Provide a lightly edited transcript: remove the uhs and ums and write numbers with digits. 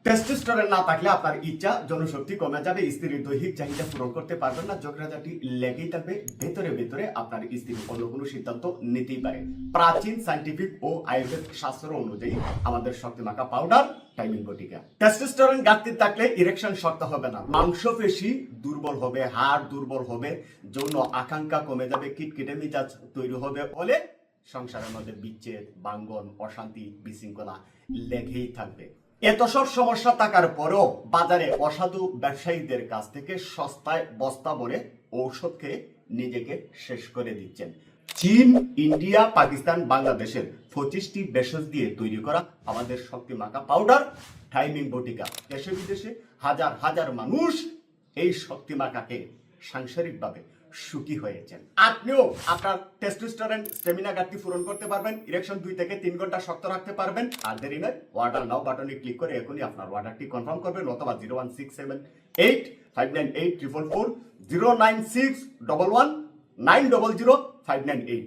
Testosterone না থাকলে আপনার ইচ্ছা জনশক্তি কমে যাবে, স্ত্রীর দৈহিক চাহিদা পূরণ করতে পারবেন না, ঝগড়াঝাটি লেগেই থাকবে, ভেতরে ভেতরে আপনার স্ত্রী অন্য কোনো সিদ্ধান্ত নিতেই পারে। প্রাচীন সাইন্টিফিক ও আয়ুর্বেদ শাস্ত্র অনুযায়ী আমাদের শক্তিমাখা পাউডার টাইমিং বটিকা। টেস্টোস্টেরন ঘাটতি থাকলে ইরেকশন শক্ত হবে না, মাংসপেশি দুর্বল হবে, হাড় দুর্বল হবে, যৌন আকাঙ্ক্ষা কমে যাবে, কিটকিটে মিজাজ তৈরি হবে, ফলে সংসারের মধ্যে বিচ্ছেদ, ভাঙ্গন, অশান্তি, বিশৃঙ্খলা লেগেই থাকবে। এত সব সমস্যা থাকার পরেও বাজারে অসাধু ব্যবসায়ীদের কাছ থেকে সস্তায় বস্তা ভরে ঔষধ খেয়ে নিজেকে শেষ করে দিচ্ছেন। চীন, ইন্ডিয়া, পাকিস্তান, বাংলাদেশের 25টি ভেষজ দিয়ে তৈরি করা আমাদের শক্তিমাখা পাউডার টাইমিং বটিকা, দেশে বিদেশে হাজার হাজার মানুষ এই শক্তিমাখাকে সাংসারিকভাবে সুখী হয়েছেন। আপনিও আপনার টেস্টোস্টেরন স্টেমিনা ঘাটতি পূরণ করতে পারবেন, ইরেকশন 2 থেকে 3 ঘন্টা শক্ত রাখতে পারবেন। আর দেরি নয়, অর্ডার নাও বাটনে ক্লিক করে এখনই আপনার অর্ডারটি কনফার্ম করবেন, অথবা 01678598444 09611900598।